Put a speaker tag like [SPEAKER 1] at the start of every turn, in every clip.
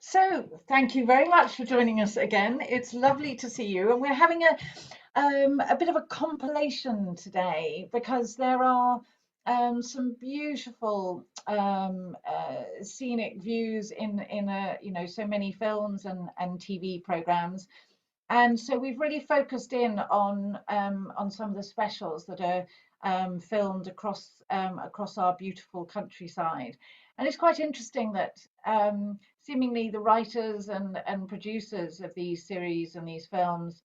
[SPEAKER 1] So, thank you very much for joining us again. It's lovely to see you, and we're having a bit of a compilation today because there are some beautiful scenic views in so many films and TV programs, and so we've really focused in on some of the specials that are filmed across our beautiful countryside. And it's quite interesting that seemingly the writers and producers of these series and these films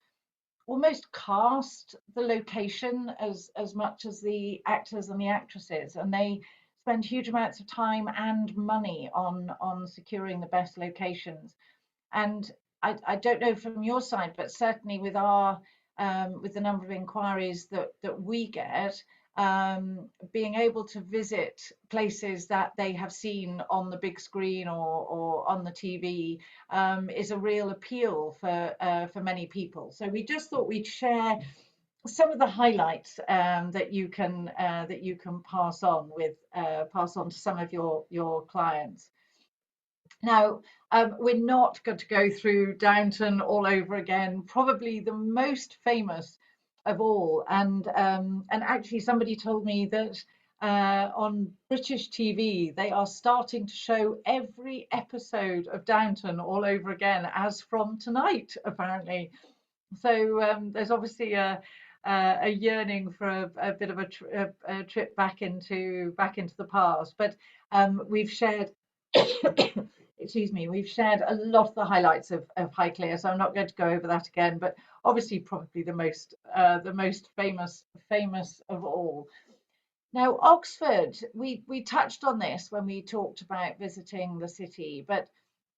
[SPEAKER 1] almost cast the location as much as the actors and the actresses, and they spend huge amounts of time and money on securing the best locations. And I don't know from your side, but certainly with the number of inquiries that we get, being able to visit places that they have seen on the big screen or on the TV is a real appeal for many people. So we just thought we'd share some of the highlights that you can pass on to some of your clients. Now, we're not going to go through Downton all over again. Probably the most famous of all, and actually somebody told me that on British TV they are starting to show every episode of Downton all over again as from tonight, apparently. So there's obviously a yearning for a bit of a trip back into the past. But we've shared excuse me, we've shared a lot of the highlights of Highclere, so I'm not going to go over that again. But obviously, probably the most famous of all. Now, Oxford, we touched on this when we talked about visiting the city, but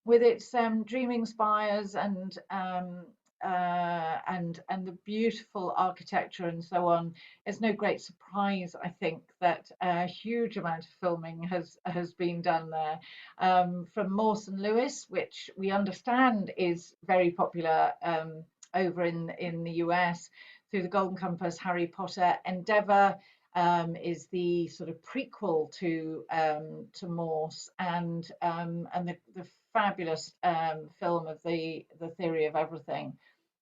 [SPEAKER 1] with its dreaming spires and the beautiful architecture and so on, it's no great surprise, I think, that a huge amount of filming has been done there. From Morse and Lewis, which we understand is very popular over in the US, through the Golden Compass, Harry Potter, Endeavour. Is the sort of prequel to Morse, and the fabulous film of the Theory of Everything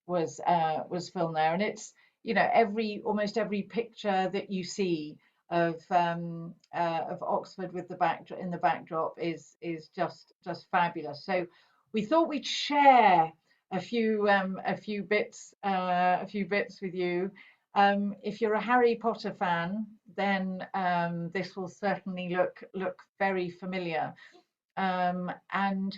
[SPEAKER 1] was filmed there. And it's, almost every picture that you see of Oxford with the backdrop is just fabulous. So we thought we'd share a few bits with you. If you're a Harry Potter fan, then this will certainly look very familiar. And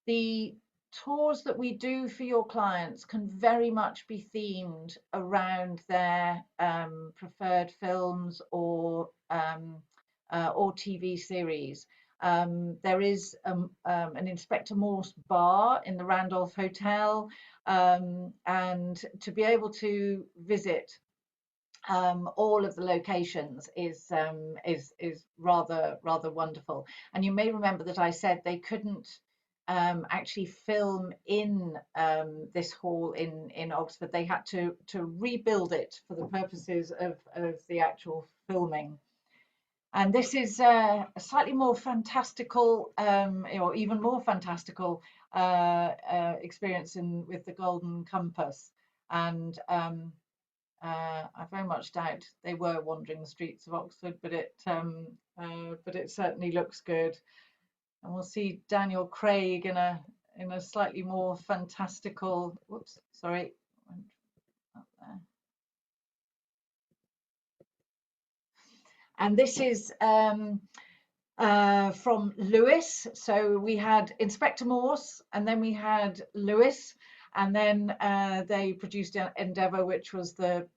[SPEAKER 1] the tours that we do for your clients can very much be themed around their preferred films or TV series. There is an Inspector Morse bar in the Randolph Hotel, and to be able to visit all of the locations is rather wonderful. And you may remember that I said they couldn't actually film in this hall in Oxford. They had to rebuild it for the purposes of the actual filming. And this is a slightly more fantastical, or even more fantastical experience with the Golden Compass. And I very much doubt they were wandering the streets of Oxford, but it certainly looks good. And we'll see Daniel Craig in a slightly more fantastical. Whoops, sorry. Up there. And this is from Lewis. So we had Inspector Morse, and then we had Lewis, and then they produced Endeavour, which was the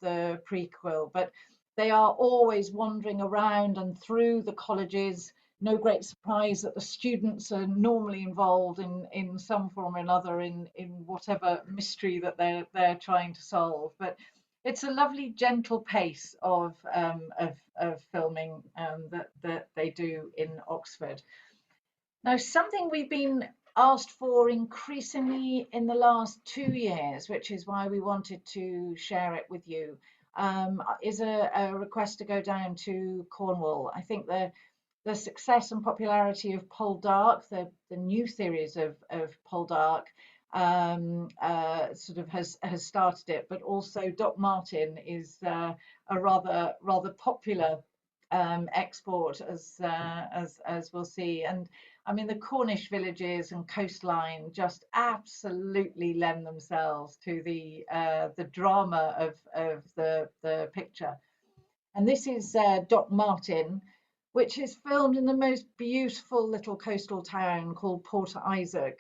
[SPEAKER 1] prequel. But they are always wandering around and through the colleges. No great surprise that the students are normally involved in some form or another in whatever mystery that they're trying to solve. But it's a lovely gentle pace of filming that they do in Oxford. Now, something we've been asked for increasingly in the last 2 years, which is why we wanted to share it with you, is a request to go down to Cornwall. I think the success and popularity of Poldark, the new series of Poldark, sort of has started it, but also Doc Martin is a rather popular export, as we'll see. And I mean, the Cornish villages and coastline just absolutely lend themselves to the drama of the picture. And this is Doc Martin, which is filmed in the most beautiful little coastal town called Port Isaac.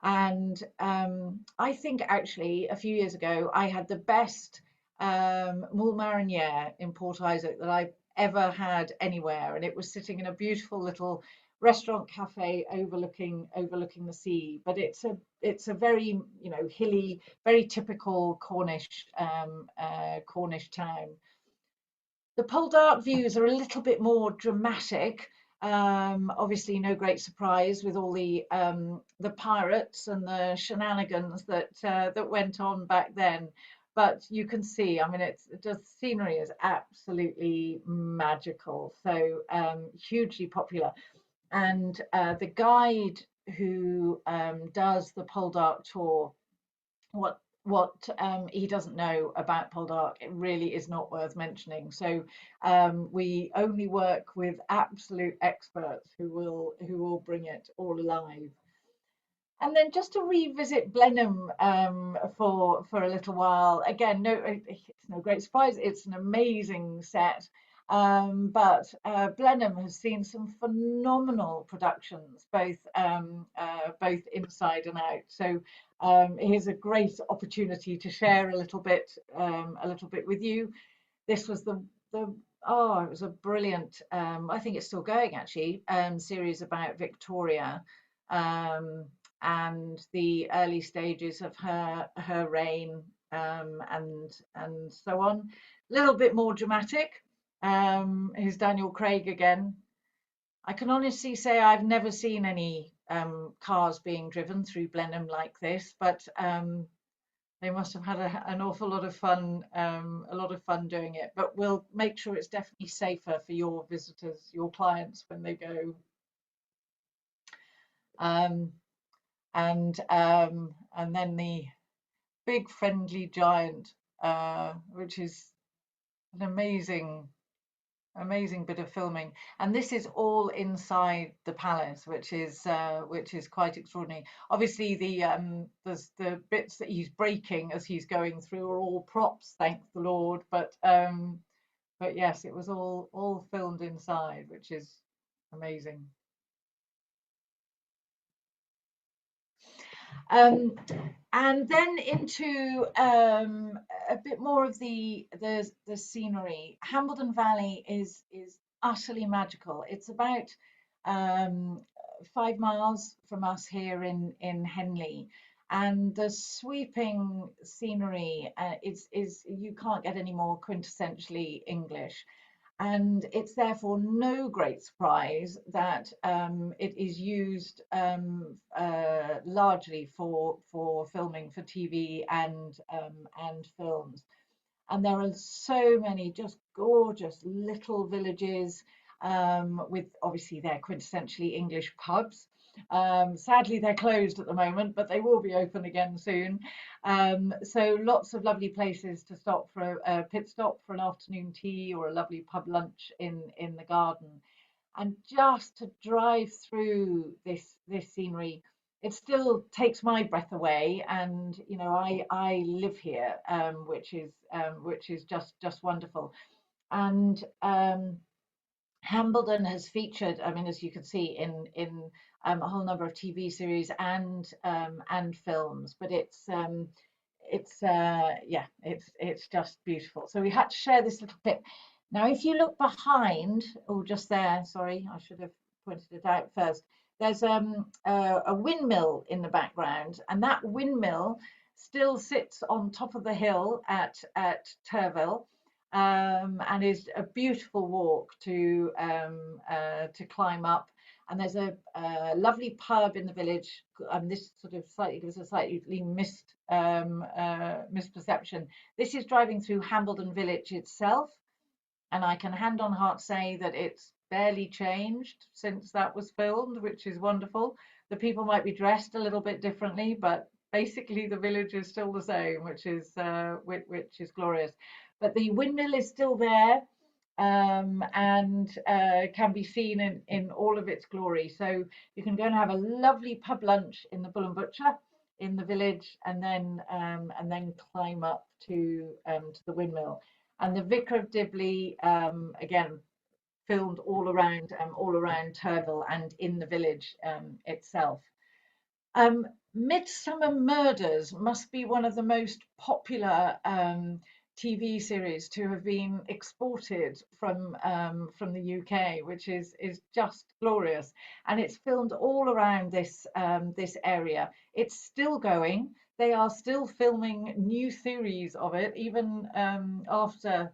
[SPEAKER 1] And I think actually a few years ago I had the best moule marinière in Port Isaac that I've ever had anywhere, and it was sitting in a beautiful little restaurant cafe overlooking the sea. But it's a very, you know, hilly, very typical Cornish town. The Poldark views are a little bit more dramatic. Obviously, no great surprise with all the pirates and the shenanigans that went on back then. But you can see, I mean, it's just scenery is absolutely magical, so hugely popular. And the guide who does the Poldark tour, what he doesn't know about Poldark, it really is not worth mentioning. So we only work with absolute experts who will bring it all alive. And then just to revisit Blenheim for a little while. Again, no, it's no great surprise. It's an amazing set. But Blenheim has seen some phenomenal productions, both inside and out. So here's a great opportunity to share a little bit with you. This was the oh, it was a brilliant. I think it's still going actually. Series about Victoria. Um, and the early stages of her reign, and so on. A little bit more dramatic. Here's Daniel Craig again. I can honestly say I've never seen any cars being driven through Blenheim like this, but they must have had an awful lot of fun, doing it. But we'll make sure it's definitely safer for your visitors, your clients when they go. Um, and then the big friendly giant, which is an amazing bit of filming. And this is all inside the palace, which is quite extraordinary. Obviously, the bits that he's breaking as he's going through are all props, thank the Lord. But yes, it was all filmed inside, which is amazing. Um, and then into a bit more of the scenery. Hambledon Valley is utterly magical. It's about 5 miles from us here in Henley, and the sweeping scenery is you can't get any more quintessentially English. And it's therefore no great surprise that it is used largely for filming for TV and films. And there are so many just gorgeous little villages with obviously their quintessentially English pubs. Sadly, they're closed at the moment, but they will be open again soon. So lots of lovely places to stop for a pit stop for an afternoon tea or a lovely pub lunch in the garden. And just to drive through this scenery, it still takes my breath away. And you know, I live here, which is just wonderful. And Hambledon has featured, I mean, as you can see in a whole number of TV series and films, but it's just beautiful. So we had to share this little clip. Now, if you look behind, or just there, sorry, I should have pointed it out first. There's a windmill in the background, and that windmill still sits on top of the hill at Turville, and is a beautiful walk to climb up. And there's a lovely pub in the village. This sort of slightly gives a slightly misperception. This is driving through Hambleden Village itself, and I can hand on heart say that it's barely changed since that was filmed, which is wonderful. The people might be dressed a little bit differently, but basically the village is still the same, which is glorious. But the windmill is still there, and can be seen in all of its glory. So you can go and have a lovely pub lunch in the Bull and Butcher in the village, and then climb up to the windmill. And the Vicar of Dibley, again, filmed all around Turville and in the village itself. Midsummer Murders must be one of the most popular TV series to have been exported from the UK, which is just glorious. And it's filmed all around this area. It's still going. They are still filming new series of it, even after,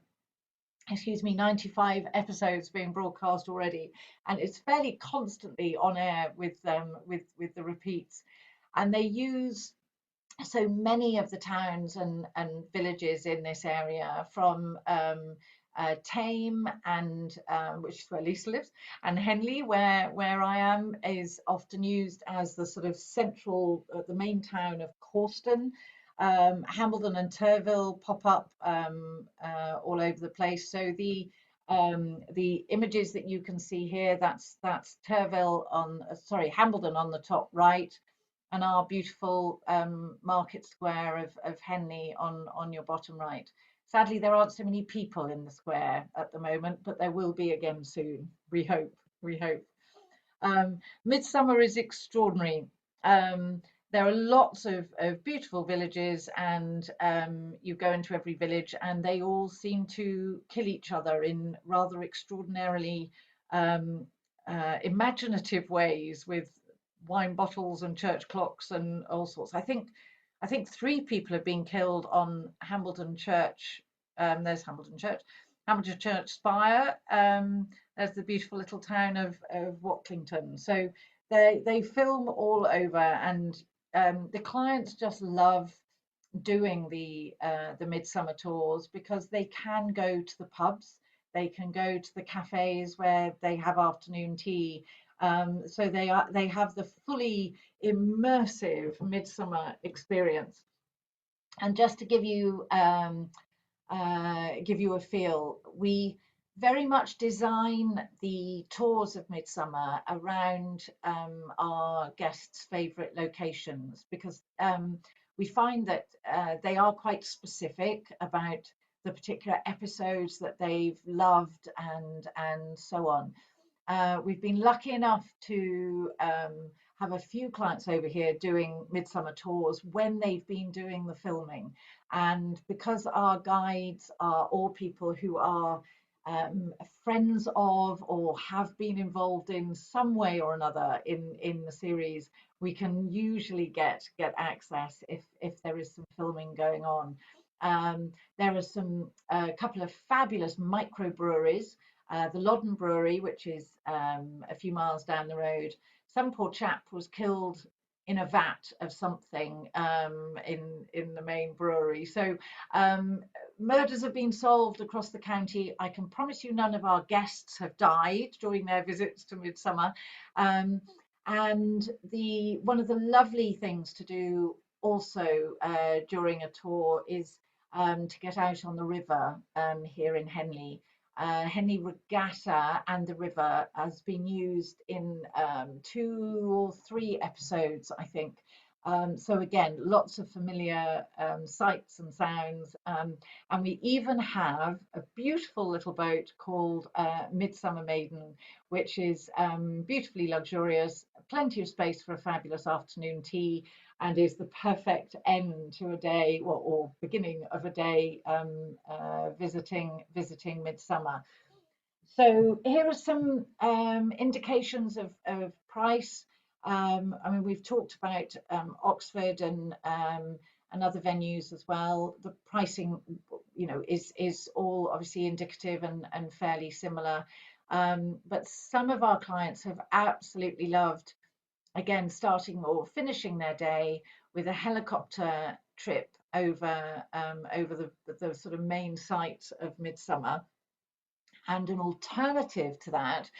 [SPEAKER 1] excuse me, 95 episodes being broadcast already, and it's fairly constantly on air with the repeats. And they use so many of the towns and villages in this area, from Tame, and which is where Lisa lives, and Henley, where I am, is often used as the sort of central, the main town of Corston. Hambledon and Turville pop up all over the place. So the images that you can see here, that's Turville on, sorry, Hambledon on the top right, and our beautiful market square of Henley on your bottom right. Sadly, there aren't so many people in the square at the moment, but there will be again soon. We hope. We hope. Midsummer is extraordinary. There are lots of beautiful villages, and you go into every village and they all seem to kill each other in rather extraordinarily imaginative ways, with wine bottles and church clocks and all sorts. I think 3 people have been killed on Hambledon Church. There's Hambledon Church, Hambledon Church spire. There's the beautiful little town of Watlington. So they film all over, and the clients just love doing the Midsummer Tours, because they can go to the pubs, they can go to the cafes where they have afternoon tea. So they have the fully immersive midsummer experience. And just to give you a feel, we very much design the tours of Midsummer around our guests' favourite locations, because we find that they are quite specific about the particular episodes that they've loved, and so on. We've been lucky enough to have a few clients over here doing Midsummer Tours when they've been doing the filming. And because our guides are all people who are friends of, or have been involved in some way or another in the series, we can usually get access if there is some filming going on. There are a couple of fabulous microbreweries. The Loddon Brewery, which is a few miles down the road. Some poor chap was killed in a vat of something in the main brewery. So murders have been solved across the county. I can promise you none of our guests have died during their visits to Midsummer. And one of the lovely things to do also during a tour is to get out on the river here in Henley. Henley Regatta and the river has been used in 2 or 3 episodes, I think. So again, lots of familiar sights and sounds. And we even have a beautiful little boat called Midsummer Maiden, which is beautifully luxurious, plenty of space for a fabulous afternoon tea, and is the perfect end to a day, or beginning of a day visiting Midsummer. So here are some indications of price. I mean, we've talked about Oxford and other venues as well. The pricing, is all obviously indicative and fairly similar. But some of our clients have absolutely loved, again, starting or finishing their day with a helicopter trip over the sort of main sites of Midsummer. And an alternative to that,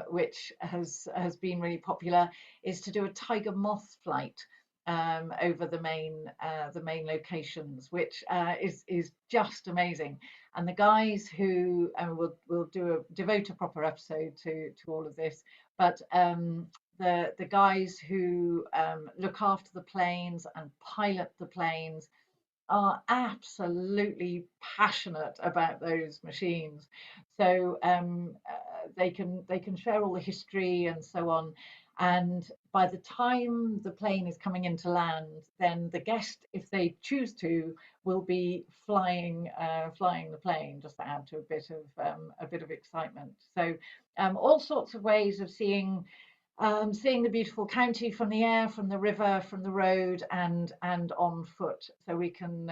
[SPEAKER 1] which has been really popular, is to do a tiger moth flight over the main locations, which is just amazing. And the guys who we'll devote a proper episode to all of this, but the guys who look after the planes and pilot the planes are absolutely passionate about those machines. So they can share all the history and so on. And by the time the plane is coming into land, then the guest, if they choose to, will be flying the plane, just to add to a bit of excitement. So all sorts of ways of seeing the beautiful county from the air, from the river, from the road, and on foot. So we can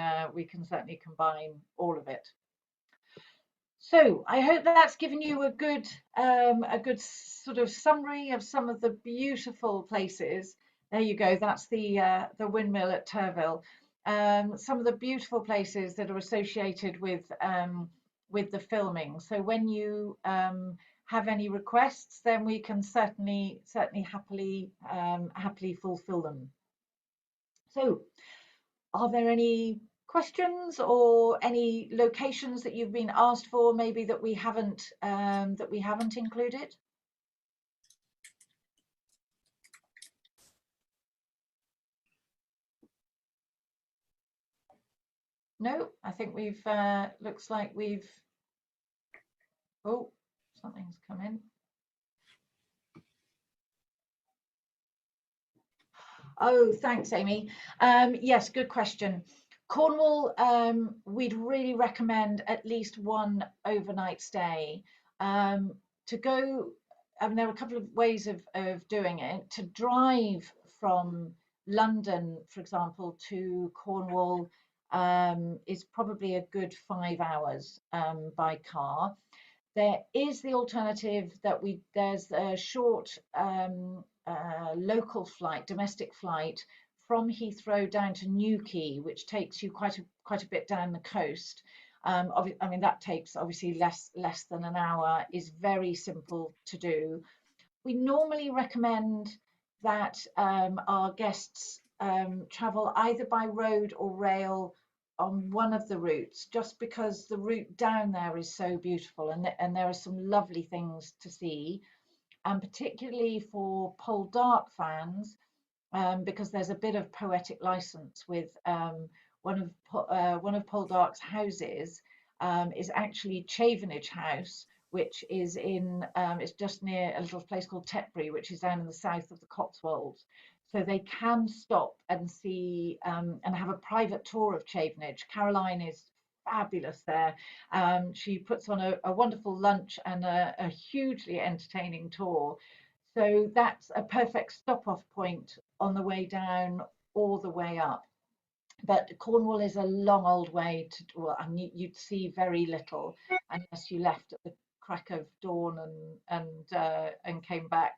[SPEAKER 1] certainly combine all of it. So I hope that's given you a good sort of summary of some of the beautiful places. There you go. That's the windmill at Turville. Some of the beautiful places that are associated with the filming. So when you have any requests, then we can certainly happily fulfill them. So, are there any questions or any locations that you've been asked for, maybe that we haven't included? No, I think we've looks like we've. Oh, something's come in. Oh, thanks, Amy. Yes, good question. Cornwall, we'd really recommend at least one overnight stay. To go, I mean, there are a couple of ways of doing it. To drive from London, for example, to Cornwall is probably a good 5 hours by car. There is the alternative that there's a short local flight, domestic flight from Heathrow down to Newquay, which takes you quite a bit down the coast. I mean, that takes obviously less than an hour, is very simple to do. We normally recommend that our guests travel either by road or rail on one of the routes, just because the route down there is so beautiful, and there are some lovely things to see, and particularly for Poldark fans, because there's a bit of poetic license with one of Poldark's houses is actually Chavenage House, which is it's just near a little place called Tetbury, which is down in the south of the Cotswolds. So they can stop and see and have a private tour of Chavenage. Caroline is fabulous there. She puts on a wonderful lunch and a hugely entertaining tour. So that's a perfect stop-off point on the way down or the way up. But Cornwall is a long old way to, well, and you'd see very little unless you left at the crack of dawn and came back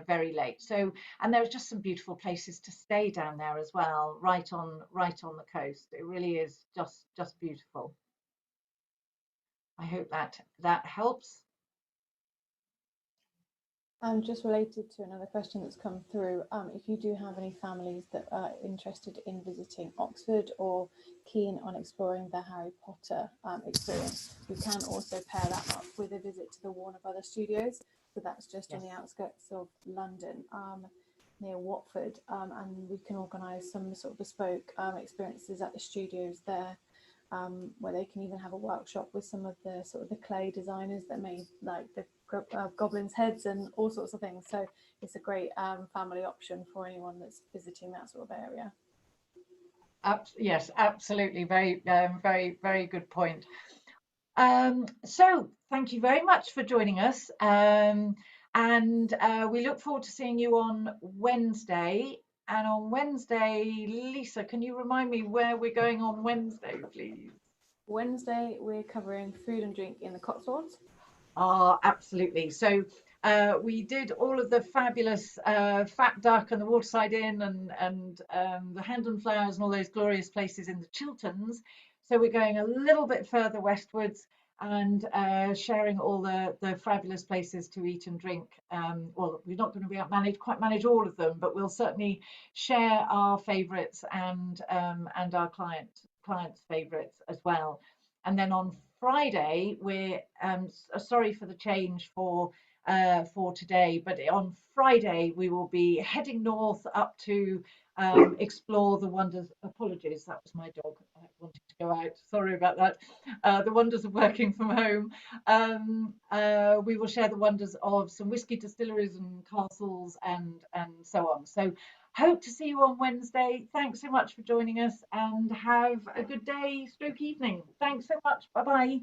[SPEAKER 1] very late. So, and there's just some beautiful places to stay down there as well, right on the coast. It really is just beautiful. I hope that helps.
[SPEAKER 2] Just related to another question that's come through, if you do have any families that are interested in visiting Oxford or keen on exploring the Harry Potter experience, we can also pair that up with a visit to the Warner Brothers Studios. So that's just on the outskirts of London, near Watford, and we can organise some sort of bespoke experiences at the studios there, where they can even have a workshop with some of the sort of the clay designers that made like the goblins' heads and all sorts of things. So it's a great family option for anyone that's visiting that sort of area.
[SPEAKER 1] Yes, absolutely. Very good point. So thank you very much for joining us. And we look forward to seeing you on Wednesday. And on Wednesday, Lisa, can you remind me where we're going on Wednesday, please?
[SPEAKER 2] Wednesday, we're covering food and drink in the Cotswolds.
[SPEAKER 1] Absolutely. So we did all of the fabulous Fat Duck and the Waterside Inn and the Hand and Flowers and all those glorious places in the Chilterns. So we're going a little bit further westwards, and sharing all the fabulous places to eat and drink. Well, we're not going to be quite manage all of them, but we'll certainly share our favourites and our clients' favourites as well. And then on Friday, we're sorry for the change for today, but on Friday we will be heading north up to explore the wonders. Apologies, that was my dog. I wanted to go out. Sorry about that. The wonders of working from home. We will share the wonders of some whiskey distilleries and castles and so on. So hope to see you on Wednesday. Thanks so much for joining us, and have a good day, stroke evening. Thanks so much. Bye bye.